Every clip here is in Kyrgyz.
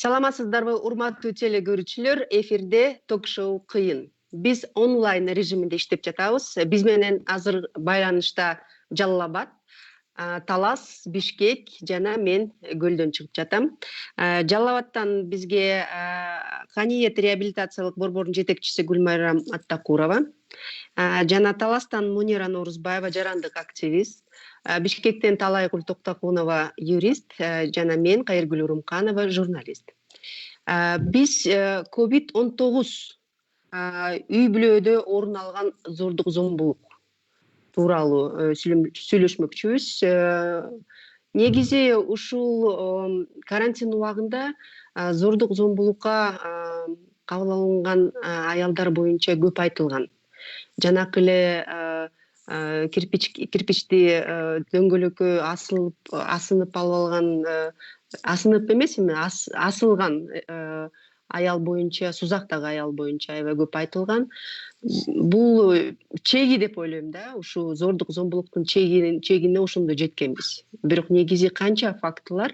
Саламатсыздарбы, урматтуу теле көрүүчүлөр, эфирде ток-шоу «Кыйын». Биз онлайн режиминде иштеп жатабыз. Биз менен азыр байланышта Жалал Абад, Талас, Бишкек жана мен Көлдөн чыгып жатам. Жалал Абадтан бизге Каниет реабилитациялык борбордун жетекчиси Гүлмайрам Аттакурова, жана Таластан Мунира Норузбаева, жарандык активист, Бишкектен Талайгүл Токтокунова, юрист, жана мен Кайыргүл Урумканова, журналист. Биз COVID-19 үй бүлөдө орун алган зордук зомбулук тууралуу сүйлөшмөкчүбүз. Негизи ушул карантин убагында зордук зомбулукка кабыл алынган аялдар боюнча көп айтылган. Жанакы эле кирпичти дөңгөлөккө асынып алып алган, асынып эмес эми асылган аял боюнча, Сузактагы аял боюнча аябай көп айтылган. Бул чеги деп ойлойм да, ушу зордук зомбулуктун чегине ошондо жеткенбиз. Бирок негизи канча фактылар,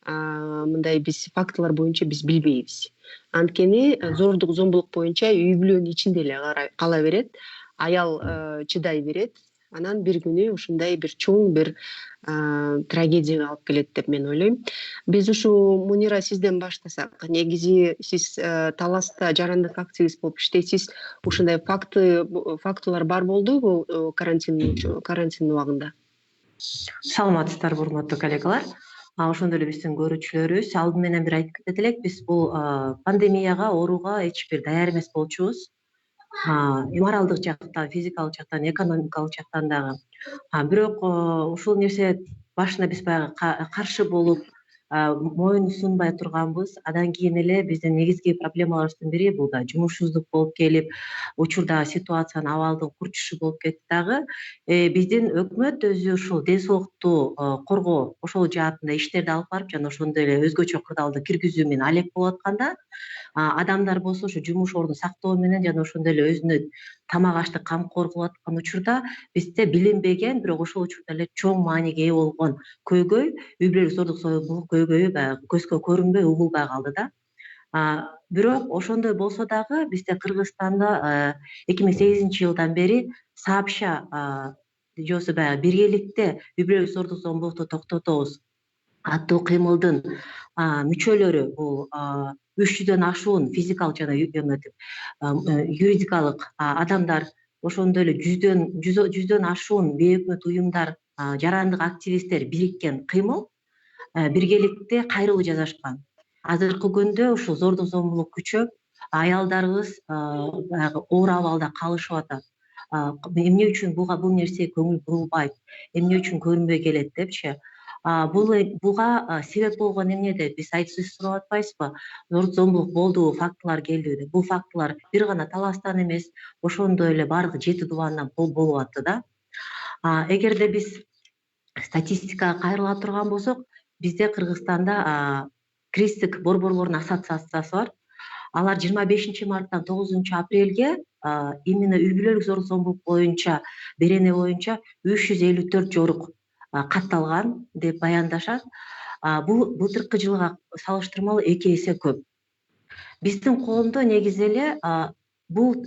мындай биз фактылар боюнча биз билбейбиз. Анткени зордук зомбулук боюнча үй бүлөнүн ичинде эле кала берет, аял чыдай берет. Анан бир күнү ушундай бир чоң бир трагедияга алып келет деп мен ойлойм. Биз ушу Мунира сизден баштасак, негизи сиз Таласта жарандык активист болуп иштейсиз. Ушундай фактылар бар болдубу карантин убагында? Саламатсыздарбы, урматтуу коллегалар. Ошондой эле биздин көрүүчүлөрүбүз, алдын менен бир айтып кетет элек, биз бул пандемияга, ооруга эч бир даяр эмес болчубуз. Моралдык жактан, физикалык жактан, экономикалык жактан дагы. Бирок ушул нерсе башында биз баягы каршы болуп, моюн сунбай турганбыз. Андан кийин эле биздин негизги проблемаларыбыздын бири бул да жумушсуздук болуп келип, учурда ситуациянын абалдын курчушу болуп кетти дагы. Биздин өкмөт өзү ушул ден соолукту коргоо ошол жаатында иштерди алып барып, жана ошондой эле өзгөчө кырдаалда киргизүү менен алек болуп атканда, адамдар болсо ушу жумуш ордун сактоо менен жана ошондой эле өзүнө тамак аштык камкор кылып аткан учурда бизде билинбеген, бирок ошол учурда эле чоң мааниге ээ болгон көйгөй, үй бүлөлүк зордук зомбулук көйгөйү баягы көзгө көрүнбөй, угулбай калды да. Бирок ошондой болсо дагы бизде Кыргызстанда 2008-жылдан бери сообща же болбосо баягы биргеликте үй бүлөлүк зордук зомбулукту токтотобуз аттуу кыймылдын мүчөлөрү, бул 300дөн ашуун физикалык жана юридикалык адамдар, ошондой эле 100дөн ашуун бейөкмөт уюмдар, жарандык активисттер бириккен кыймыл биргеликте кайрылуу жасашкан. Азыркы күндө ушул зордук зомбулук күчөп, аялдарыбыз баягы оор абалда калышып атат. Эмне үчүн бул нерсеге көңүл бурулбайт, эмне үчүн көрүнбөй келет депчи. Буга себеп болгон эмне деп биз сурап атпайсызбы? Зордук зомбулук болду, фактылар келди деп. Бул фактылар бир гана Таластан эмес, ошондой эле бардык 7 дубандан болуп атты да. Эгерде биз статистикага кайрыла турган болсок, бизде Кыргызстанда кризистик борборлордун ассоциациясы бар. Алар 25-марттан 9-апрелге именно үй бүлөлүк зордук зомбулук боюнча, берене боюнча 354 жорук катталган деп баяндашат. Бул былтыркы жылга салыштырмалуу 2 эсе көп. Биздин коомдо негизи эле бул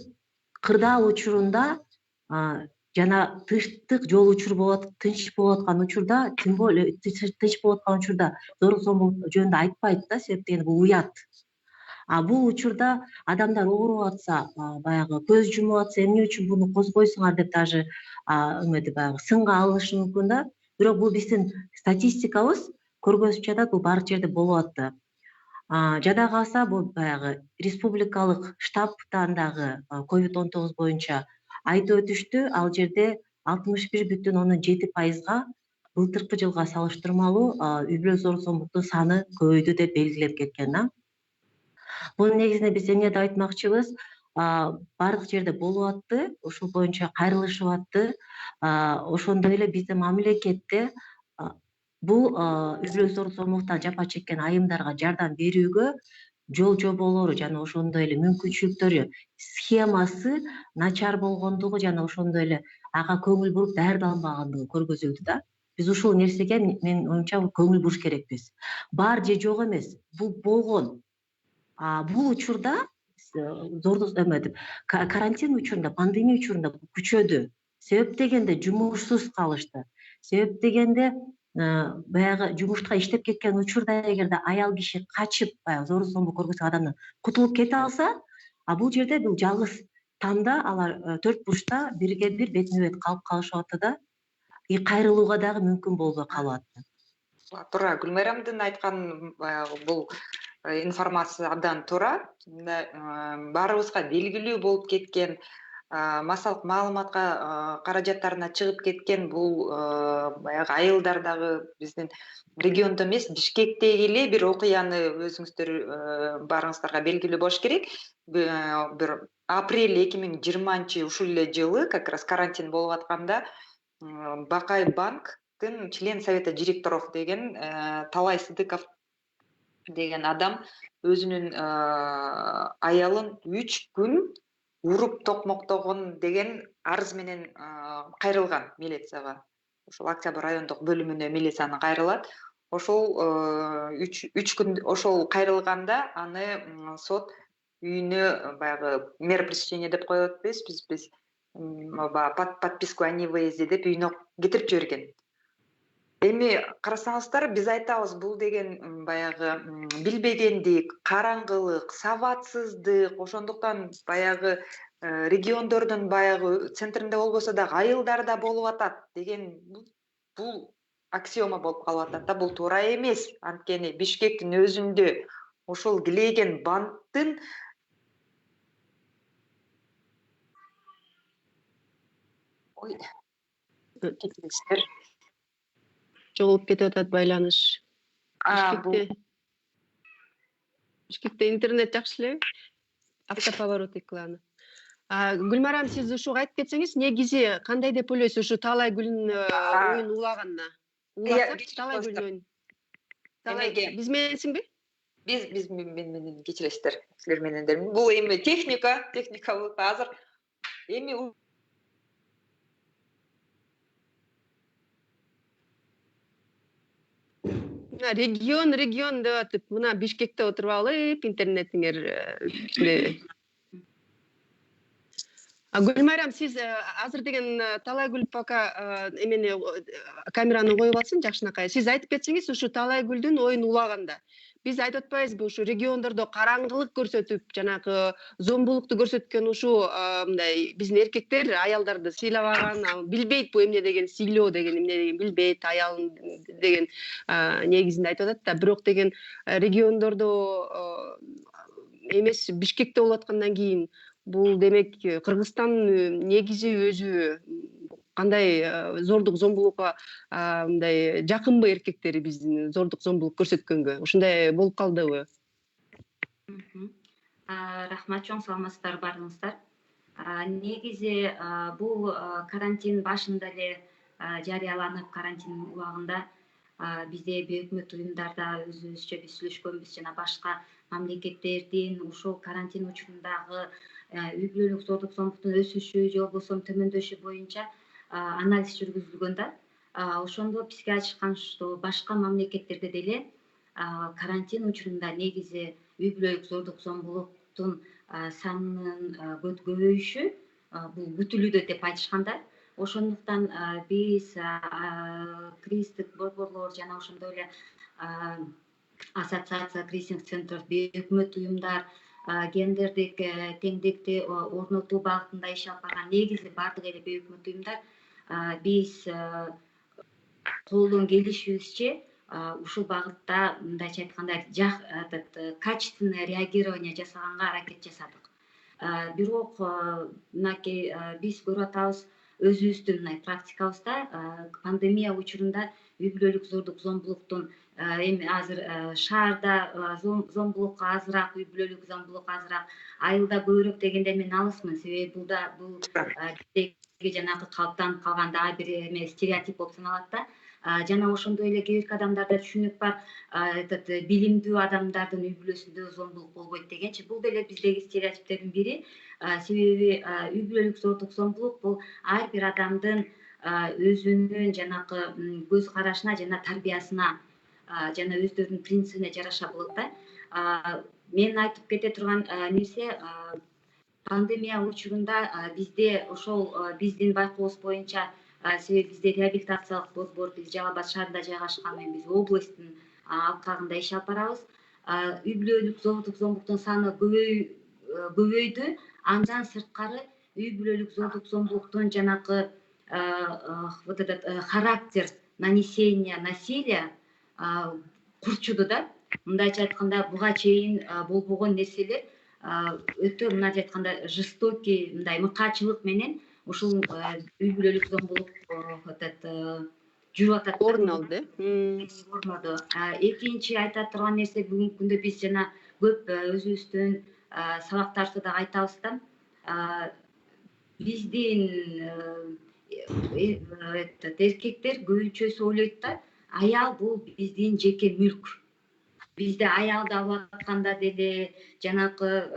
кырдаал учурунда жана тынчтык жол учур болот, тынч болуп аткан учурда, тим более тынч болуп аткан учурда зордук зомбулук жөнүндө айтпайт да, себеп дегенде бул уят. Бул учурда адамдар ооруп атса, баягы көз жумуп атса, эмне үчүн буну козгойсуңар деп даже баягы сынга алынышы мүмкүн да. Бирок бул биздин статистикабыз көргөзүп жатат, бул баардык жерде болуп атты. Жада калса, бул баягы республикалык штабтан дагы COVID-19 боюнча айтып өтүштү. Ал жерде 61,7%га былтыркы жылга салыштырмалуу үй бүлөлүк зордук зомбулуктун саны көбөйдү деп белгилеп кеткен. Бунун негизинде биз эмне деп айтмакчыбыз? Бардык жерде болуп атты, ушул боюнча кайрылышып атты. Ошондой эле биздин мамлекетте бул үй бүлөлүк зордук зомбулуктан жапа чеккен айымдарга жардам берүүгө жол жоболору жана ошондой эле мүмкүнчүлүктөрү, схемасы начар болгондугу жана ошондой эле ага көңүл буруп даярдалынбагандыгы көргөзүлдү да. Биз ушул нерсеге менин оюмча көңүл буруш керекпиз. Бар же жок эмес, бул болгон. Бул учурда зордук эметип карантин учурунда, пандемия учурунда күчөдү. Себеп дегенде жумушсуз калышты. Себеп дегенде баягы жумушка иштеп кеткен учурда эгерде аял киши качып баягы зордук зомбулук көргөзгөн адамдан кутулуп кете алса, бул жерде бул жалгыз тамда алар төрт бурчта бирге бир бетме бет калып калышып атты да, кайрылууга дагы мүмкүн болбой калып атты. Туура, Гүлмайрамдын айткан баягы бул информация абдан туура. Баарыбызга белгилүү болуп кеткен, массалык маалыматка каражаттарына чыгып кеткен бул баягы айылдар дагы биздин региондо эмес, Бишкектеги эле бир окуяны өзүңүздөр баарыңыздарга белгилүү болуш керек. Бир апрель 2020 ушул эле жылы как раз карантин болуп атканда Бакай банктын член совета директоров деген Талай Сыдыков деген адам өзүнүн аялын 3 күн уруп токмоктогон деген арыз менен кайрылган милицияга. Ошол Октябрь райондук бөлүмүнө милицияны кайрылат. Ошол 3 күн ошол кайрылганда аны сот үйүнө баягы мера пресечения деп коет атпайбызбы биз подписку о невыезде деп үйүнө кетирип жиберген. Эми карасаңыздар, биз айтабыз бул деген баягы билбегендик, караңгылык, сабатсыздык, ошондуктан баягы региондордун баягы центринде болбосо дагы айылдарда болуп атат деген бул аксиома болуп калып атат да. Бул туура эмес. Анткени Бишкектин өзүндө ошол килейген банктын кечиресиздер. Жоголуп кетип атат байланыш. Бишкекте интернет жакшы элеби? Автоповорот экраны. Гүлмайрам, сиз ушу айтып кетсеңиз, негизи кандай деп ойлойсуз ушу Талай Гүлдүн оюн улаганына? Уласак Талай Гүлдүн оюн. Эмеге? Биз мененсиңби? Биз менен кечиресиздер, силер менендер. Бул эми техника болуп азыр эми регион деп атып, мына Бишкекте отуруп алып, интернетиңер Гүлмайрам, сиз азыр деген Талай Гүл пока эмени камераны коюп алсын жакшынакай. Сиз айтып кетсеңиз, ушу Талай Гүлдүн оюн улаганда биз айтып атпайбызбы, ушу региондордо караңгылык көрсөтүп, жанагы зомбулукту көрсөткөн ушу мындай биздин эркектер аялдарды сыйлабаган, билбейт бу эмне деген сыйлоо деген эмне деген билбейт, аялын деген негизинде айтып атат да. Бирок деген региондордо эмес Бишкекте болуп аткандан кийин бул демек Кыргызстан негизи өзү кандай зордук зомбулукка мындай жакынбы эркектери биздин зордук зомбулук көрсөткөнгө? Ушундай болуп калдыбы? Рахмат, чоң саламатсыздар баарыңыздар. Негизи бул карантин башында эле жарыяланып, карантин убагында бизде бейөкмөт уюмдарда өзүбүзчө биз сүйлөшкөнбүз, жана башка мамлекеттердин ушул карантин учурундагы үй бүлөлүк зордук зомбулуктун өсүшү же болбосо төмөндөшү боюнча анализ жүргүзүлгөн да. Ошондо бизге айтышкан что башка мамлекеттерде деле карантин учурунда негизи үй бүлөлүк зордук зомбулуктун санынын көбөйүшү бул күтүлүүдө деп айтышканда. Ошондуктан биз кризистик борборлор жана ошондой эле ассоциация кризисных центров, бейөкмөт уюмдар гендердик теңдикти орнотуу багытында иш алып барган негизи баардык эле бейөкмөт уюмдар биз колдон келишибизче ушул багытта мындайча айтканда качественное реагирование жасаганга аракет жасадык. Бирок мынакей биз көрүп атабыз өзүбүздүн мына практикабызда пандемия учурунда үй бүлөлүк зордук зомбулуктун эми азыр шаарда зомбулук азыраак, үй бүлөлүк зомбулук азыраак, айылда көбүрөөк дегенде мен алысмын. Себеби бул биздеги жанагы калыптанып калган дагы бир эме стереотип болуп саналат да. Жана ошондой эле кээ бирки адамдарда түшүнүк бар, билимдүү адамдардын үй бүлөсүндө зомбулук болбойт дегенчи. Бул деле биздеги стереотиптердин бири. Себеби үй бүлөлүк зордук зомбулук бул ар бир адамдын өзүнүн жанакы көз карашына жана тарбиясына жана өздөрүнүн принцибине жараша болот да. Мен айтып кете турган нерсе, пандемия учурунда бизде ошол биздин байкообуз боюнча, себеби бизде реабилитациялык борбор, биз Жалал Абад шаарында жайгашкан менен биз областтын алкагында иш алып барабыз. Үй бүлөлүк зордук зомбулуктун саны көбөйдү. Андан сырткары үй бүлөлүк зордук зомбулуктун жанакы вот этот характер нанесения насилия курчуду да. Мындайча айтканда, буга чейин болбогон нерселер өтө, мындайча айтканда, жестокий, мындай мыкаачылык менен ушул үй бүлөлүк зомбулук жүрүп атат. Орун алды. Орноду. Экинчи айта турган нерсе, бүгүнкү күндө биз жана көп өзүбүздүн сабактарыбызда да айтабыз да. Биздин эркектер көбүнчөсү ойлойт да, аял бул биздин жеке мүлк. Бизде аялды алып атканда деле, жанакы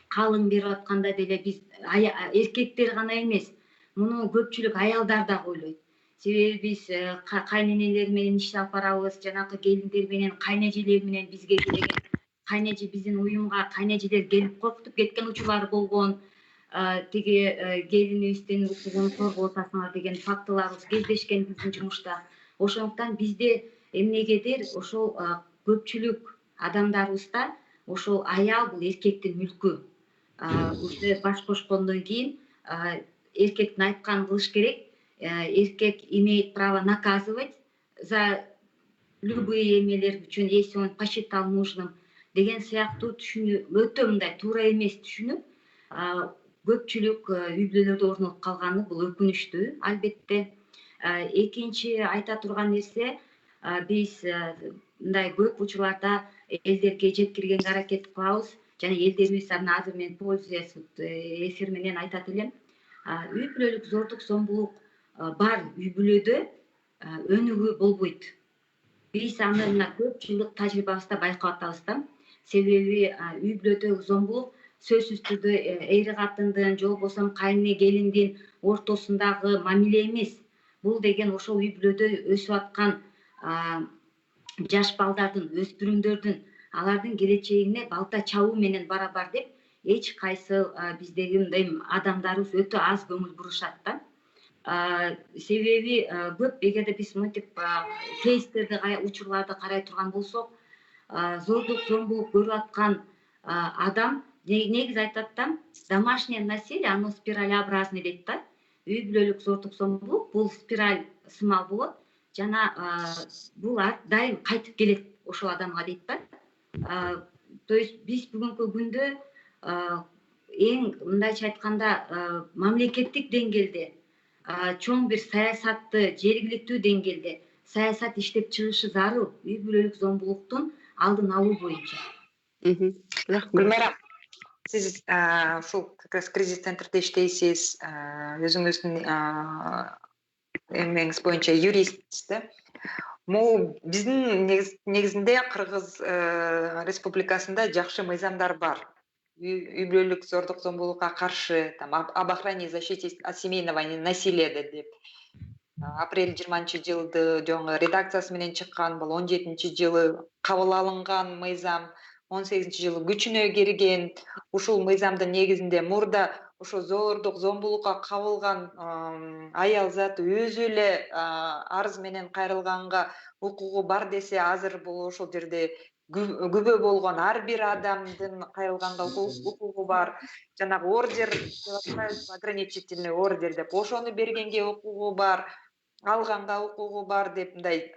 калың берип атканда деле биз эркектер гана эмес, муну көпчүлүк аялдар дагы ойлойт. Себеби биз кайненелер менен иш алып барабыз, жанакы келиндер менен, кайнэжелер менен бизге келген, кайнэже биздин уюмга кайнэжелер келип коркутуп кеткен учурлар болгон. Тиги келинибиздин укугун корготасыңар деген фактыларыбыз кездешкен биздин жумушта. Ошондуктан бизде эмнегедир ошол көпчүлүк адамдарыбызда ошол аял бул эркектин мүлкү. Уже баш кошкондон кийин эркектин айтканын кылыш керек. Эркек имеет право наказывать за любые эмелер үчүн, если он посчитал нужным деген сыяктуу түшүнүү, өтө мындай туура эмес түшүнүк көпчүлүк үй бүлөлөрдө орун алып калганы бул өкүнүчтүү, албетте. Экинчи айта турган нерсе, биз мындай көп учурларда элдерге жеткиргенге аракет кылабыз, жана элдерибиз азыр мен пользуясь эфир менен айтат элем. Үй бүлөлүк зордук зомбулук бар үй бүлөдө өнүгүү болбойт. Биз аны мына көп жылдык тажрыйбабызда байкап атабыз да. Себеби үй бүлөдөгү зомбулук сөзсүз түрдө эри катындын же болбосо кайны келиндин ортосундагы мамиле эмес. Бул деген ошол үй бүлөдө өсүп аткан жаш балдардын, өспүрүмдөрдүн, алардын келечегине балта чабуу менен барабар деп эч кайсы биздеги мындай адамдарыбыз өтө аз көңүл бурушат да. Себеби көп, эгерде биз мынтип кейстерди, учурларды карай турган болсок, зордук зомбулук көрүп аткан адам негизи айтат да, домашнее насилие, оно спиралеобразный дейт да. Үй бүлөлүк зордук зомбулук бул спираль сымал болот, жана бул ар дайым кайтып келет ошол адамга дейт да. То есть биз бүгүнкү күндө эң мындайча айтканда мамлекеттик деңгээлде чоң бир саясатты, жергиликтүү деңгээлде саясат иштеп чыгышы зарыл үй бүлөлүк зомбулуктун алдын алуу боюнча. Гүлмайра, сиз ушул как раз кризис центрде иштейсиз, өзүңүздүн эмеңиз боюнча юристсиз да. Могу биздин негизинде Кыргыз Республикасында жакшы мыйзамдар бар. Үй бүлөлүк зордук зомбулукка каршы, об охране и защите от семейного насилия деп апрель 20-жылды жоңго редакциясы менен чыккан, бул 17-жылы кабыл алынган мыйзам, 18-жылы күчүнө кирген. Ушул мыйзамдын негизинде мурда ошо зордук зомбулукка кабылган аял заты өзү эле арыз менен кайрылганга укугу бар десе, азыр бул ошол жерде күбө болгон ар бир адамдын кайрылганга укугу бар. Жанагы ордер деп атпайбызбы, ограничительный ордер деп, ошону бергенге укугу бар, алганга укугу бар деп мындай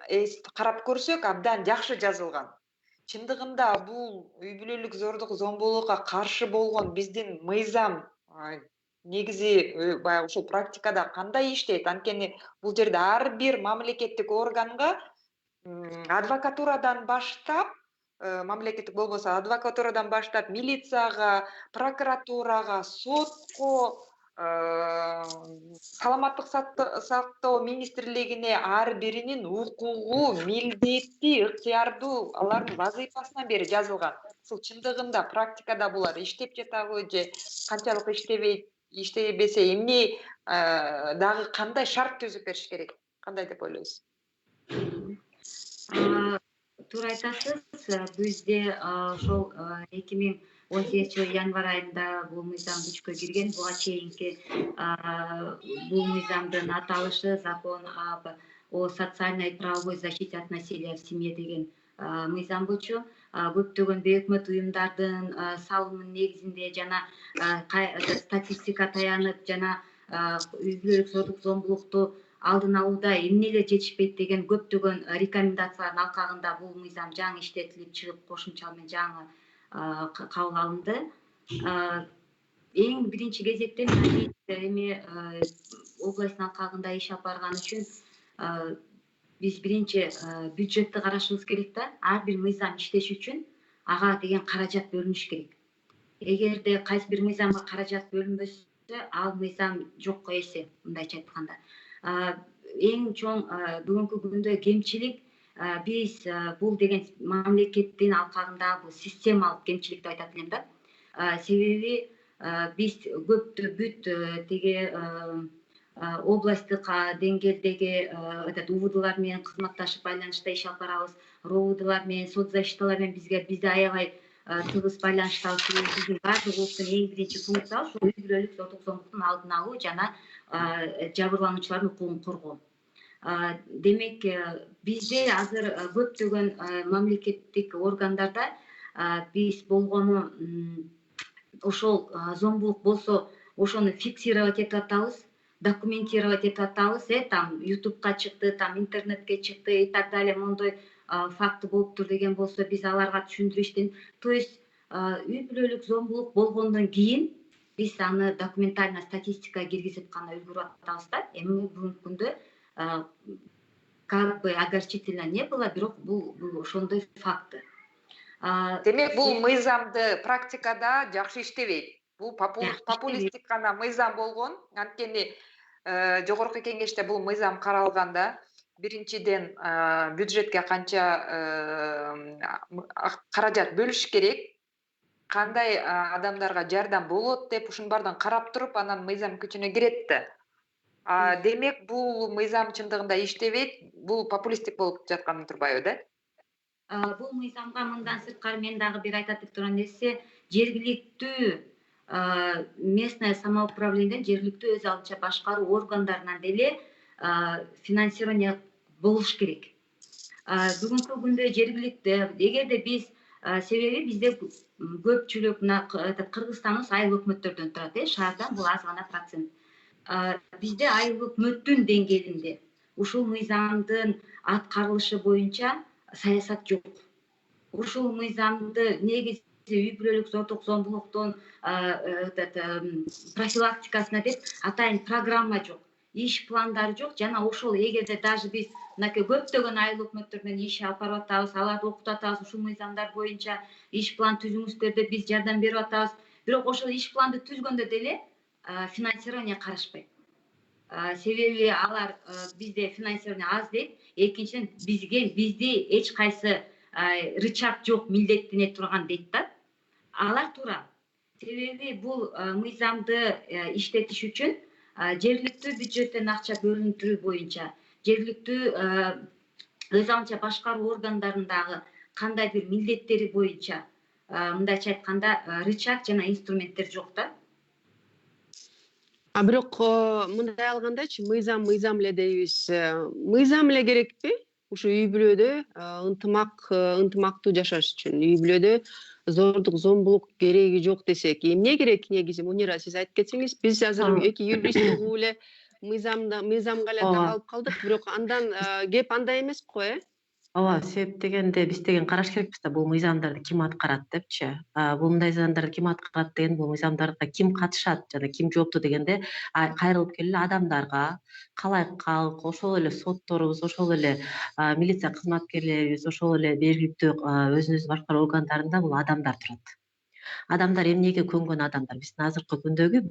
карап көрсөк, абдан жакшы жазылган. Чындыгында бул үй бүлөлүк зордук зомбулукка каршы болгон биздин мыйзам негизи баягы ушул практикада кандай иштейт? Анткени бул жерде ар бир мамлекеттик органга адвокатурадан баштап, мамлекеттик болбосо адвокатурадан баштап милицияга, прокуратурага, сотко, саламаттык сактоо министрлигине ар биринин укугу, милдети, ыктыярдуу алардын вазыйфасынан бери жазылган. Ушул чындыгында практикада булар иштеп жатабы же канчалык иштебейт? иштебесе эмне дагы кандай шарт түзүп бериш керек? Кандай деп ойлойсуз? Туура айтасыз. Бизде ошол 2018 жылы январь айында бул мыйзам күчкө кирген. Буга чейинки бул мыйзамдын аталышы закон о социальной и правовой защите от насилия в семье деген мыйзам болчу. Көптөгөн бейөкмөт уюмдардын салымынын негизинде жана статистика таянып жана үй бүлөлүк зордук зомбулукту алдын алууда эмнелер жетишпейт деген көптөгөн рекомендациялардын алкагында бул мыйзам жаңы иштетилип чыгып, кошумча менен жаңы кабыл алынды. Эң биринчи кезекте биз эми областтын алкагында иш алып барган үчүн биз биринчи бюджетти карашыбыз керек да. Ар бир мыйзам иштеш үчүн ага деген каражат бөлүнүш керек. Эгерде кайсы бир мыйзамга каражат бөлүнбөсө, ал мыйзам жокко эсе, мындайча айтканда. Эң чоң бүгүнкү күндө кемчилик биз бул деген мамлекеттин алкагында бул системалык кемчилик деп айтат элем да. Себеби биз бүт тиги областтык деңгээлдеги УВДлар менен кызматташып байланышта иш алып барабыз. РОУДлар менен, соцзащиталар менен бизде аябай тыгыз байланыштабыз. Биздин баардыгыбыздын эң биринчи функциябыз ушул үй бүлөлүк зордук зомбулуктун алдын алуу жана жабырлануучулардын укугун коргоо. Демек, бизде азыр көптөгөн мамлекеттик органдарда биз болгону ошол зомбулук болсо ошону фиксировать этип атабыз, документировать этип атабыз. Там ютубка чыкты, там интернетке чыкты и так далее, мондой факты болуптур деген болсо биз аларга түшүндүрүү иштин. То есть үй бүлөлүк зомбулук болгондон кийин биз аны документально статистикага киргизип гана үлгүрүп атабыз да. Эми бүгүнкү күндө как бы огорчительно не было, бирок бул ошондой факты. Демек, бул мыйзамды практикада жакшы иштебейт. Бул популисттик гана мыйзам болгон. Анткени жогорку кеңеште бул мыйзам каралганда биринчиден бюджетке канча каражат бөлүш керек, кандай адамдарга жардам болот деп ушунун баардыгын карап туруп, анан мыйзам күчүнө кирет да. Демек, бул мыйзам чындыгында иштебейт, бул популисттик болуп жатканы турбайбы да? Бул мыйзамга мындан сырткары мен дагы бир айтат деп турган нерсе, жергиликтүү местное самоуправление, жергиликтүү өз алдынча башкаруу органдарынан деле финансирование болуш керек. Бүгүнкү күндө жергиликтүү, эгерде биз себеби бизде көпчүлүк мына Кыргызстаныбыз айыл өкмөттөрдөн турат, шаардан бул аз гана процент. Бизде айыл өкмөттүн деңгээлинде ушул мыйзамдын аткарылышы боюнча саясат жок. Ушул мыйзамды негизи үй бүлөлүк зордук зомбулуктун профилактикасына деп атайын программа жок, иш пландары жок. Жана ошол эгерде даже биз мынакей көптөгөн айыл өкмөттөр менен иш алып барып атабыз, аларды окутуп атабыз, ушул мыйзамдар боюнча иш план түзүңүздөр деп биз жардам берип атабыз. Бирок ошол иш планды түзгөндө деле финансирование карашпайт. Себеби алар бизде финансирование аз дейт. Экинчиден, бизде эч кайсы рычаг жок, милдеттене турган дейт да. Алар туура. Себеби бул мыйзамды иштетиш үчүн жергиликтүү бюджеттен акча бөлүндүрүү боюнча, жергиликтүү өз алдынча башкаруу органдарындагы кандай бир милдеттери боюнча, мындайча айтканда, рычаг жана инструменттер жок да. Бирок мындай алгандачы мыйзам эле дейбиз. Мыйзам эле керекпи? Ушу үй бүлөдө ынтымактуу жашаш үчүн, үй бүлөдө зордук зомбулук кереги жок десек, эмне керек негизи? Мунира, сиз айтып кетсеңиз, биз азыр эки юрист угуп эле мыйзамга эле такалып калдык, бирок андан кеп андай эмес го, Ооба, себеп дегенде биз деген караш керекпиз да, бул мыйзамдарды ким аткарат депчи. Бул мыйзамдарды ким аткарат деген, бул мыйзамдарга ким катышат жана ким жооптуу дегенде кайрылып келип адамдарга, калай калк, ошол эле сотторубуз, ошол эле милиция кызматкерлерибиз, ошол эле жергиликтүү өзүн өзү башкаруу органдарында бул адамдар турат. Адамдар эмнеге көнгөн адамдар? Биздин азыркы күндөгү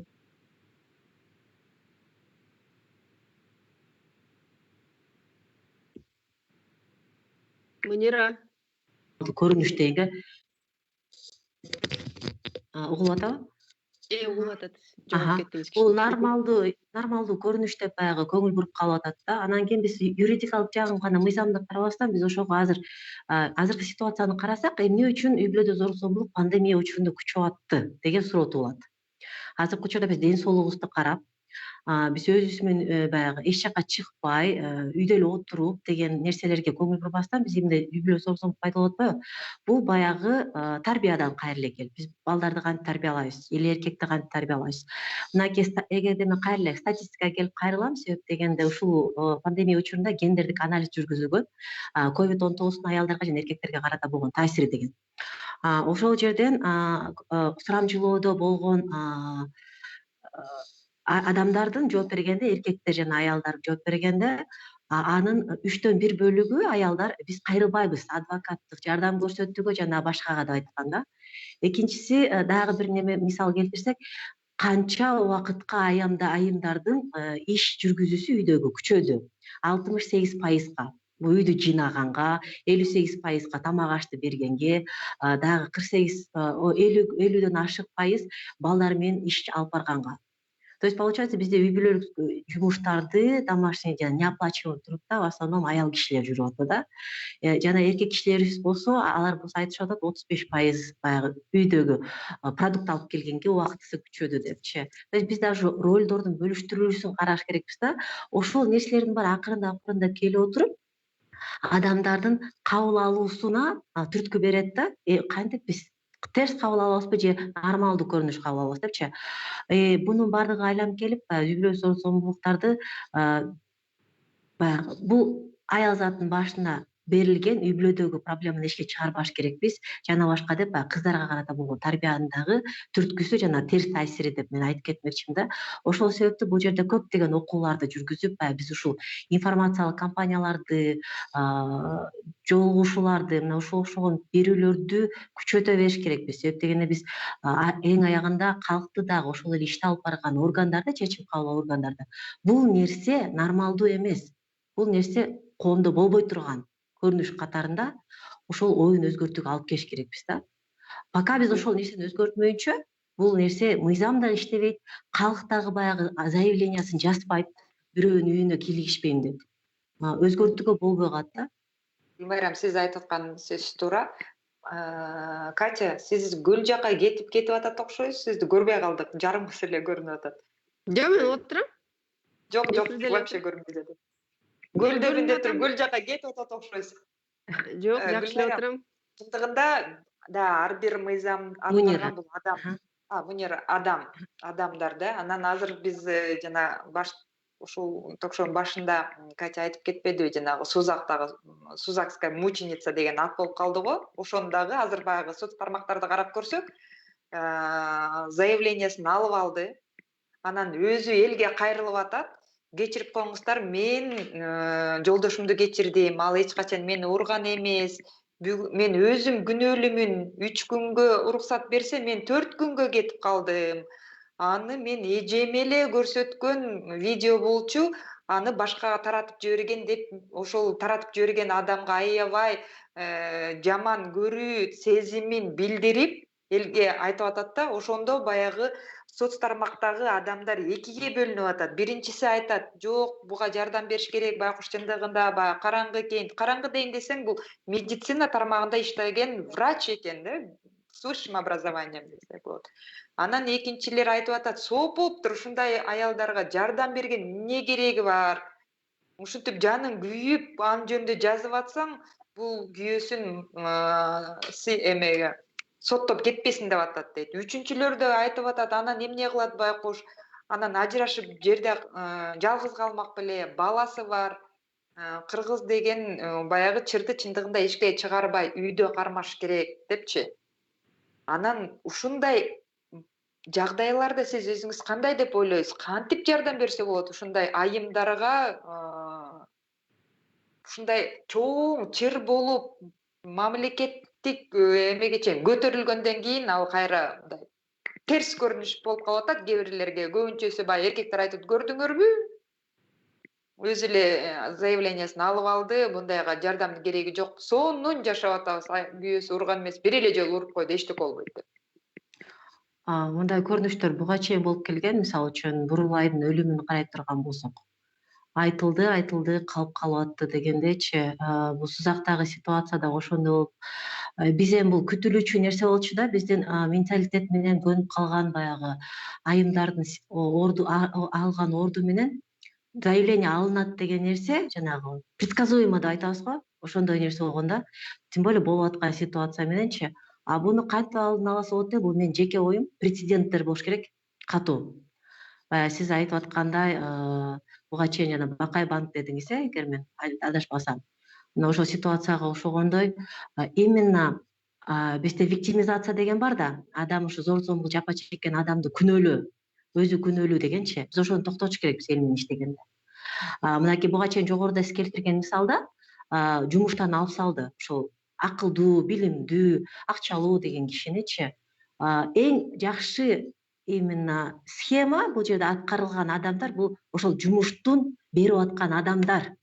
Мунира көрүнүш дейинге угулуп атабы? угуп атат. Жооп Аха. кеттиңиз Бул кичине. нормалдуу көрүнүш деп баягы көңүл буруп калып атат да. Анан кийин биз юридикалык жагын гана мыйзамдык карабастан биз ошого азыркы ситуацияны карасак, эмне үчүн үй бүлөдө зорлук зомбулук пандемия учурунда күчөп атты деген суроо туулат. Азыркы учурда биз ден соолугубузду карап, биз өзүбүз менен баягы эч жакка чыкпай, үйдө эле отуруп деген нерселерге көңүл бурбастан биз эмне үй бүлө зорлук зомбулук пайда болуп атпайбы? Бул баягы тарбиядан кайрылып келет. Биз балдарды кантип тарбиялайбыз, эле эркекти кантип тарбиялайбыз? Мынакей эгерде мен кайра эле статистикага келип кайрылам, себеп дегенде ушул пандемия учурунда гендердик анализ жүргүзүлгөн. COVID-19 аялдарга жана эркектерге карата болгон таасири деген. Ошол жерден сурамжылоодо болгон адамдардын жооп бергенде, эркектер жана аялдар жооп бергенде, анын 1/3 бөлүгү аялдар биз кайрылбайбыз, адвокаттык жардам көрсөтүүгө жана башкага деп айткан да. Экинчиси, дагы бир неме мисал келтирсек, канча убакытка айымдардын иш жүргүзүүсү үйдөгү күчөдү. 68%. Бул үйдү жыйнаганга, 58%га тамак ашты бергенге, дагы 48, 50дөн ашык пайыз балдар менен иш алып барганга. То есть получается бизде үй бүлөлүк жумуштарды, домашний жана неоплачиваемый трудда в основном аял кишилер жүрүп атат да. Жана эркек кишилерибиз болсо, алар болсо айтышып атат 35% баягы үйдөгү продукт алып келгенге убактысы күчөдү депчи. То есть биз даже ролдордун бөлүштүрүлүүсүн караш керекпиз да. Ошол нерселердин баары акырындап келе отуруп, адамдардын кабыл алуусуна түрткү берет да. Кантип биз терс кабыл алабызбы же нормалдуу көрүнүш кабыл алабыз депчи. Бунун баардыгы айланып келип, үй бүлө зорлук зомбулуктарды баягы бул аял заттын башына берилген үй бүлөдөгү проблеманы эчке чыгарбаш керекпиз, жана башка деп баягы кыздарга карата болгон тарбиянын дагы түрткүсү жана терс таасири деп мен айтып кетмекчимин да. Ошол себептен бул жерде көптөгөн окууларды жүргүзүп, биз ушул информациялык кампанияларды, жолугушууларды, мына ошого окшогон берүүлөрдү күчөтө бериш керекпиз. Себеп дегенде биз эң аягында калкты дагы ошол эле ишти алып барган органдарды, чечим кабыл алуу органдарды, бул нерсе нормалдуу эмес. Бул нерсе коомдо болбой турган көрүнүш катарында ошол оюн өзгөртүүгө алып келиш керекпиз да. Пока биз ошол нерсени өзгөртмөйүнчө, бул нерсе мыйзам да иштебейт, калк дагы баягы заявлениясын жазбайт, бирөөнүн үйүнө кийлигишпейм деп. Өзгөртүүгө болбой калат да. Дилбайрам, сиз айтып аткан сөз туура. Катя, сиз көл жака кетип атат окшойсуз. Сизди көрбөй калдык. Жарымыңыз эле көрүнүп атат. Жок, мен отурам. Жок, Эфирде эле вообще көрүнбөй атат. Көлдө туруп көл жака кетип атат окшойсуз. Жок, жакшы эле отурам. Чындыгында да ар бир мыйзам алып барган бул адам. Мунер адамдар да. Анан азыр биз жана ушул ток-шоунун башында Катя айтып кетпедиби, жанагы Сузакская мученица деген ат болуп калды го. Ошону дагы азыр баягы соц тармактарды карап көрсөк, заявлениясын алып алды. Анан өзү элге кайрылып атат. Кечирип коюңуздар, мен жолдошумду кечирдим, ал эч качан мени урган эмес. Мен өзүм күнөөлүүмүн. 3 күнгө уруксат берсе, мен 4 күнгө кетип калдым. Аны мен эжеме эле көрсөткөн видео болчу, аны башкага таратып жиберген деп, ошол таратып жиберген адамга аябай жаман көрүү сезимин билдирип элге айтып атат да. Ошондо баягы соц тармактагы адамдар экиге бөлүнүп атат. Биринчиси айтат, жок, буга жардам бериш керек, байкуш чындыгында баягы караңгы экен. Караңгы дейин десең, бул медицина тармагында иштеген врач экен да, с высшим образованием десек болот. Анан экинчилер айтып атат, сопуптур, ушундай аялдарга жардам берген эмне кереги бар? Ушинтип жаның күйүп, анын жөнүндө жазып атсаң, бул күйөөсүн эмеге соттоп кетпесин деп атат дейт. Үчүнчүлөр да айтып атат, анан эмне кылат байкуш? Анан ажырашып жерде жалгыз калмак беле, баласы бар. Кыргыз деген баягы чырды чындыгында эчке чыгарбай, үйдө кармаш керек депчи. Анан ушундай жагдайларда сиз өзүңүз кандай деп ойлойсуз? Кантип жардам берсе болот ушундай айымдарга, ушундай чоң чыр болуп, мамлекеттик эмеге чейин көтөрүлгөндөн кийин ал кайра мындай терс көрүнүш болуп калып атат кээ бирлерге. Көбүнчөсү баягы эркектер айтат, көрдүңөрбү? Өзү эле заявлениясын алып алды, мындайга жардамдын кереги жок. Сонун жашап атабыз, күйөөсү урган эмес, бир эле жолу уруп койду, эчтеке болбойт деп. Мындай көрүнүштөр буга чейин болуп келген. Мисалы үчүн Бурулайдын өлүмүн карай турган болсок, айтылды калып калып атты дегендечи, бул Сузактагы ситуация да ошондой болуп, биз эми бул күтүлүүчү нерсе болчу да, биздин менталитет менен көнүп калган баягы айымдардын алган орду менен заявление алынат деген нерсе жанагы предсказуемо деп айтабыз го, ошондой нерсе болгон да. Тем более болуп аткан ситуация мененчи. Буну кантип алдын аласы болот деп, бул менин жеке оюм. Прецеденттер болуш керек, катуу. Баягы сиз айтып аткандай, буга чейин жана Бакай банк дедиңиз, эгер мен адашпасам. Мына ошол ситуацияга окшогондой, именно бизде виктимизация деген бар да, адам ушу зор зомбулук жапа чеккен адамды өзү күнөөлүү дегенчи. Биз ошону токтотуш керекпиз эл менен иштегенде. Мынакей буга чейин жогоруда сиз келтирген мисалда жумуштан алып салды. Ошол акылдуу, билимдүү, акчалуу деген кишиничи. Эң жакшы именно схема бул жерде аткарылган адамдар бул ошол жумуштун берип аткан адамдар.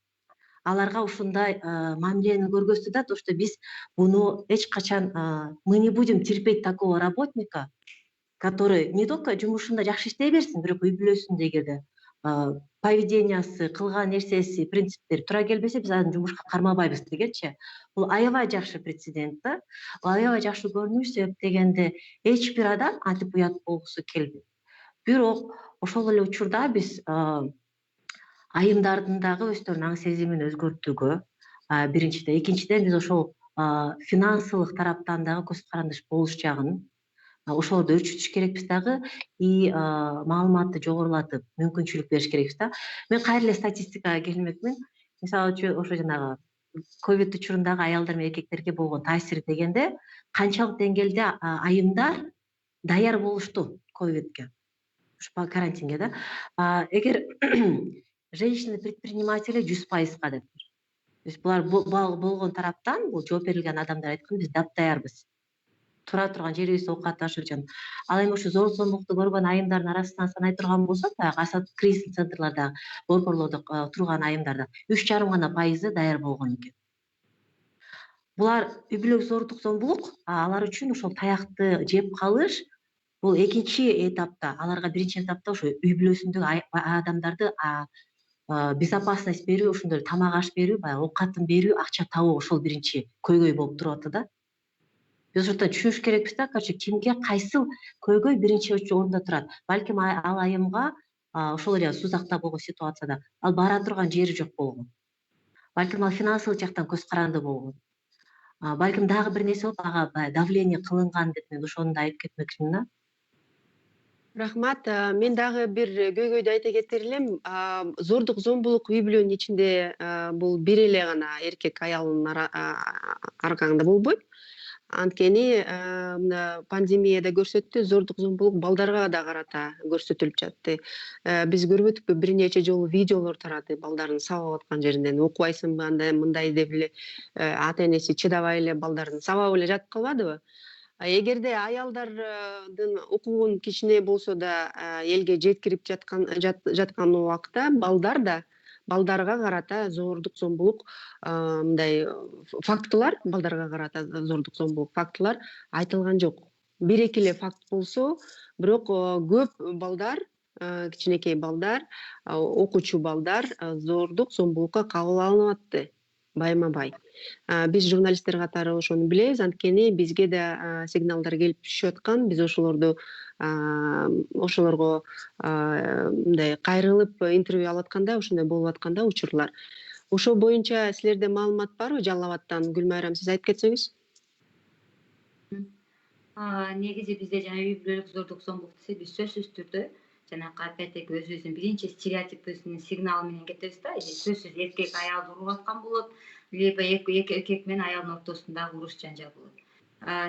Аларга ушундай мамилени көргөзсө да, то что биз буну эч качан мы не будем терпеть такого работника, который не только жумушунда жакшы иштей берсин, бирок үй бүлөсүндө эгерде поведениясы, кылган нерсеси, принциптери туура келбесе, биз аны жумушка кармабайбыз дегенчи. Бул аябай жакшы прецедент да. Бул аябай жакшы көрүнүш, себеп дегенде эч бир адам антип уят болгусу келбейт. Бирок ошол эле учурда биз айымдардын дагы өздөрүнүн аң сезимин өзгөртүүгө, биринчиден, экинчиден биз ошол финансылык тараптан дагы көз карандыш болуш жагын ошолорду өрчүтүш керекпиз дагы, и маалыматты жогорулатып, мүмкүнчүлүк бериш керекпиз да. Мен кайра эле статистикага келмекмин. Мисалы үчүн ошо жанагы ковид учурундагы аялдар менен эркектерге болгон таасири дегенде, канчалык деңгээлде айымдар даяр болушту ковидке, ушу карантинге да. Эгер женщины предприниматели 100%га деп. То есть булар болгон тараптан, бул жооп берилген адамдар айткан, биз дапдаярбыз. Тура турган жерибизде оокатташуу үчүн. Ал эми ушу зор зомбулукту көргөн айымдардын арасынан санай турган болсок, баягы кризис центрларда, борборлордо турган айымдарда 3,5% даяр болгон экен. Булар үй бүлөлүк зордук зомбулук, алар үчүн ошол таякты жеп калыш бул экинчи этапта. Аларга биринчи этапта ошо үй бүлөсүндөгү адамдарды безопасность берүү, ошондой тамак аш берүү, баягы оокатын берүү, акча табуу, ошол биринчи көйгөй болуп туруп атты да. Биз ошондон түшүнүш керекпиз да, короче, кимге кайсыл көйгөй биринчи орунда турат. Балким ал айымга ошол эле Сузакта болгон ситуацияда ал бара турган жери жок болгон. Балким ал финансылык жактан көз каранды болгон. Балким дагы бир нерсе болуп, ага давление кылынган деп мен ошону да айтып кетмекчимин да. Рахмат. Мен дагы бир көйгөйдү айта кетер элем. Зордук зомбулук үй бүлөнүн ичинде бул бир эле гана эркек аялдын аркаңда болбойт. Анткени мына пандемияда көрсөттү, зордук зомбулук балдарга да карата көрсөтүлүп жатты. Биз көрбөдүкпү, бир нече жолу видеолор тарады, балдарын сабап аткан жеринен. Окубайсыңбы, андай мындай деп эле ата энеси чыдабай эле балдарын сабап эле жатып калбадыбы? Эгерде аялдардын укугун кичине болсо да элге жеткирип жаткан убакта балдарга карата зордук зомбулук мындай фактылар, балдарга карата зордук зомбулук фактылар айтылган жок. Бир-эки эле факт болсо, бирок көп балдар, кичинекей балдар, окуучу балдар зордук зомбулукка кабыл алынып атты байма-бай. Биз журналисттер катары ошону билебиз, анткени бизге да сигналдар келип түшүп аткан. Биз ошолорго мындай кайрылып интервью алып атканда, ошондой болуп атканда учурлар. Ошол боюнча силерде маалымат барбы? Жалал Абадтан Гүлмайрам, сиз айтып кетсеңиз. Негизи бизде жана үй бүлөлүк зордук зомбулук десе, биз сөзсүз түрдө жанакы опять-таки өзүбүздүн биринчи стереотипибиздин сигналы менен кетебиз да. Сөзсүз эркек аялды уруп аткан болот, либо эркек менен аялдын ортосундагы уруш жанжал болот.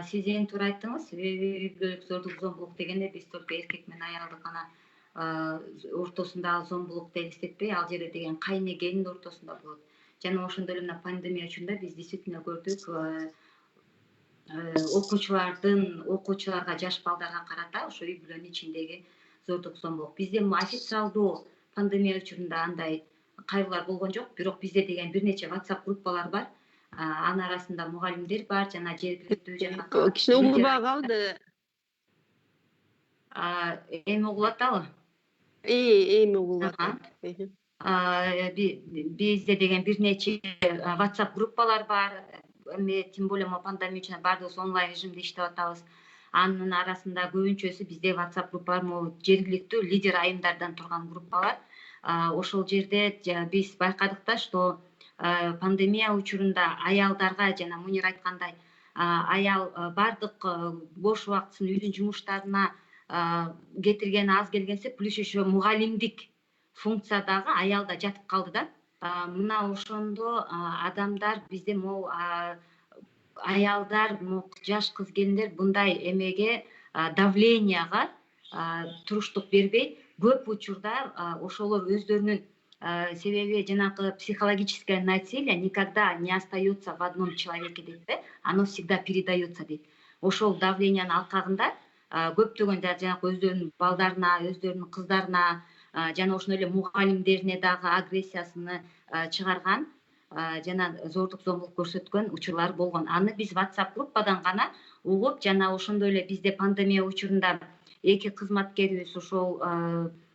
Сиз эң туура айттыңыз. Үй бүлөлүк зордук зомбулук дегенде биз только эркек менен аялды гана ортосундагы зомбулукту элестетпей, ал жерде деген кайын келиндин ортосунда болот. Жана ошондой эле мына пандемия учурунда биз действительно көрдүк, окуучуларга, жаш балдарга карата ошо үй бүлөнүн ичиндеги зордук зомбулук. Бизде официалдуу пандемия учурунда андай кайрылуулар болгон жок, бирок бизде деген бир нече WhatsApp группалар бар. Анын арасында мугалимдер бар, жана жергиликтүү Кичине угулбай калды. эми угулат албы? Эми угулуп Ага. атат. Бизде деген бир нече WhatsApp группалар бар. Эми тем более могу пандемия үчүн баардыгыбыз онлайн режимде иштеп атабыз. Анын арасында көбүнчөсү бизде WhatsApp группалар могу жергиликтүү лидер айымдардан турган группалар. Ошол жерде биз байкадык да, что пандемия учурунда аялдарга жана Мунир айткандай аял баардык бош убактысын үйдүн жумуштарына кетирген аз келгенсе, плюс еще мугалимдик функциядагы аялда жатып калды да. Мына ошондо адамдар бизде могу аялдар, жаш кыз келиндер мындай эмеге давленияга туруштук бербей, көп учурда ошолор өздөрүнүн себеби жанагы психологическое насилие никогда не остается в одном человеке дейт да, оно всегда передается дейт. Ошол давлениянын алкагында көптөгөн жанагы өздөрүнүн балдарына, өздөрүнүн кыздарына жана ошондой эле мугалимдерине дагы агрессиясыны чыгарган жана зордук зомбулук көрсөткөн учурлар болгон. Аны биз WhatsApp группадан гана угуп, жана ошондой эле бизде пандемия учурунда эки кызматкерибиз ошол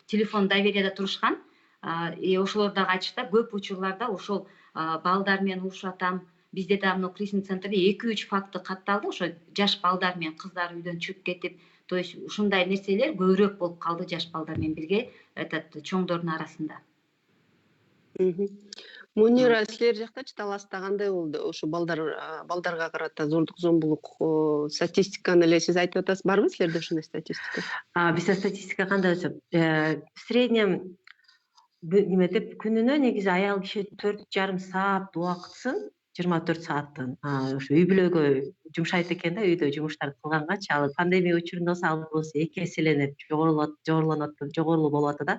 телефон доверияда турушкан. Ошолор дагы айтышта көп учурларда ошол балдар менен урушуп атам. Бизде да мына кризис центрде 2-3 факты катталды. Ошо жаш балдар менен кыздар үйдөн чыгып кетип, то есть ушундай нерселер көбүрөөк болуп калды жаш балдар менен бирге чоңдордун арасында. Мунира, силер жактачы Таласта кандай болду? Ошо балдарга карата зордук зомбулук статистиканы эле сиз айтып атасыз. Барбы силерде ушундай статистика? Бизде статистика кандай болсо, в среднем неметип күнүнө негизи аял киши 4,5 саат убактысын 24 сааттын ошо үй бүлөгө жумшайт экен да, үйдө жумуштарды кылгангачы. Ал пандемия учурунда болсо ал болсо эки эселенип жогорулуу болуп атат да.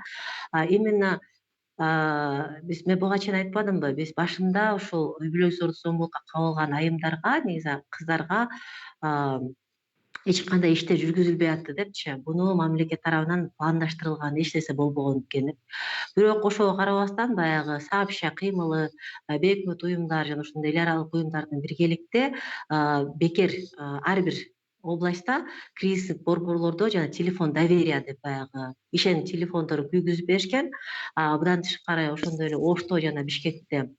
Именно биз, мен буга чейин айтпадымбы, биз башында ошол үй бүлө зордук зомбулукка кабылган айымдарга, негизи кыздарга эч кандай иштер жүргүзүлбөй атты депчи. Буну мамлекет тарабынан пландаштырылган, эч нерсе болбогон экен. Бирок ошого карабастан баягы сообща кыймылы бейөкмөт уюмдар жана ошондой эл аралык уюмдардын биргеликте бекер ар бир областта кризистик борборлордо жана телефон доверия деп баягы ишеним телефондорун күйгүзүп беришкен. Будан тышкары ошондой эле Ошто жана Бишкекте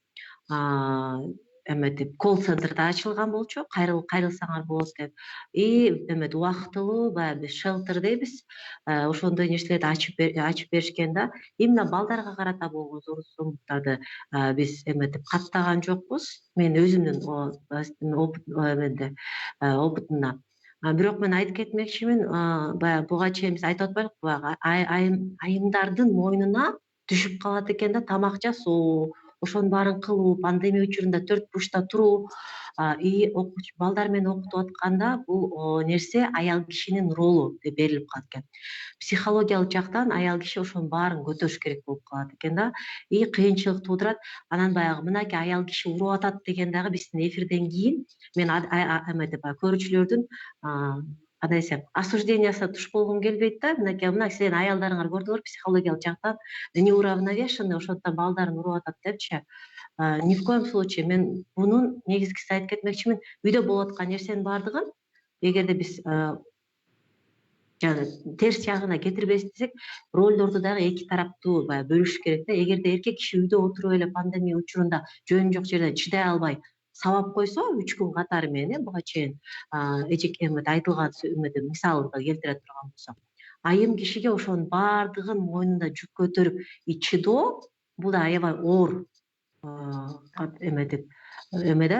эметип колл-центр да ачылган болчу, кайрылсаңар болот деп. Эмети убактылуу баягы биз шелтер дейбиз, ошондой нерселерди ачып беришкен да. Именно балдарга карата болгон зордук зомбулуктарды биз эметип каттаган жокпуз. Мен өзүмдүн опытымда. Бирок мен айтып кетмекчимин, баягы буга чейин биз айтып атпайбызбы, баягы айымдардын мойнуна түшүп калат экен да, тамак жасоо, ошонун баарын кылуу, пандемия учурунда 4 бурчта туруу, балдар менен окутуп атканда бул нерсе аял кишинин ролу деп берилип калат экен. Психологиялык жактан аял киши ошонун баарын көтөрүш керек болуп калат экен да. Кыйынчылык туудурат. Анан баягы мынакей аял киши уруп атат деген дагы биздин эфирден кийин мен эметип көрүүчүлөрдүн кандай десем, осуждениясына туш болгум келбейт да. Мына силердин аялдарыңар көрдүңөр, психологиялык жактан неуравновешенный, ошондуктан балдарын уруп атат депчи. Ни в коем случае мен бунун негизгиси айтып кетмекчимин, үйдө болуп аткан нерсенин баардыгын эгерде биз терс жагына кетирбесин десек, ролдорду дагы эки тараптуу баягы бөлүшүш керек да. Эгерде эркек киши үйдө отуруп эле пандемия учурунда жөнү жок жерден чыдай албай сабап койсо 3 күн катары менен, буга чейин айтылган мисалды келтире турган болсок, айым кишиге ошонун баардыгын мойнунда жүк көтөрүп чыдоо, бул да аябай оор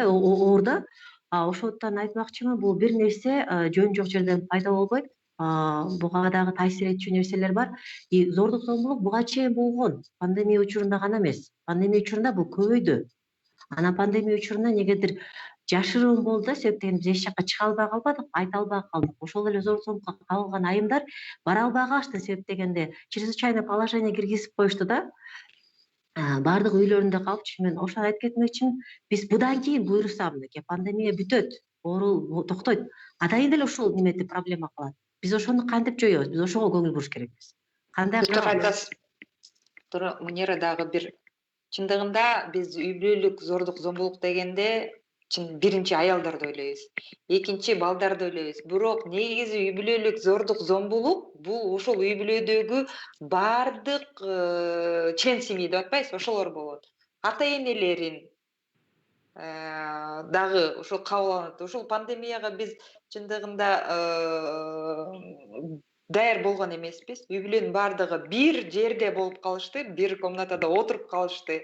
оор да. Ошондуктан айтмакчымын, бул бир нерсе жөн жок жерден пайда болбойт. Буга дагы таасир этчү нерселер бар. Зордук зомбулук буга чейин болгон, пандемия учурунда гана эмес. Пандемия учурунда бул көбөйдү. Анан пандемия учурунда негедир жашыруун болду да, себептен биз эч жакка чыга албай калбадык, айта албай калдык. Ошол эле зордук зомбулукка кабылган айымдар бара албай калышты, себеп дегенде чрезвычайное положение киргизип коюшту да. Баардык үйлөрүндө калыпчы. Мен ошону айтып кетмекчимин, биз будан кийин буйрусам, мынакей пандемия бүтөт, оору токтойт, атайын деле ушул неметип проблема калат. Биз ошону кантип жоёбуз? Биз ошого көңүл буруш керекпиз. Кандай айтасыз? Туура, Мунира дагы бир чындыгында биз үй бүлөлүк зордук зомбулук дегенде биринчи аялдарды ойлойбуз, экинчи балдарды ойлойбуз. Бирок негизи үй бүлөлүк зордук зомбулук бул ошол үй бүлөдөгү баардык член семьи деп атпайбызбы, ошолор болот. Ата энелерин дагы ошол кабыл алат. Ошол пандемияга биз чындыгында даяр болгон эмеспиз. Үй бүлөнүн баардыгы бир жерде болуп калышты, бир комнатада отуруп калышты.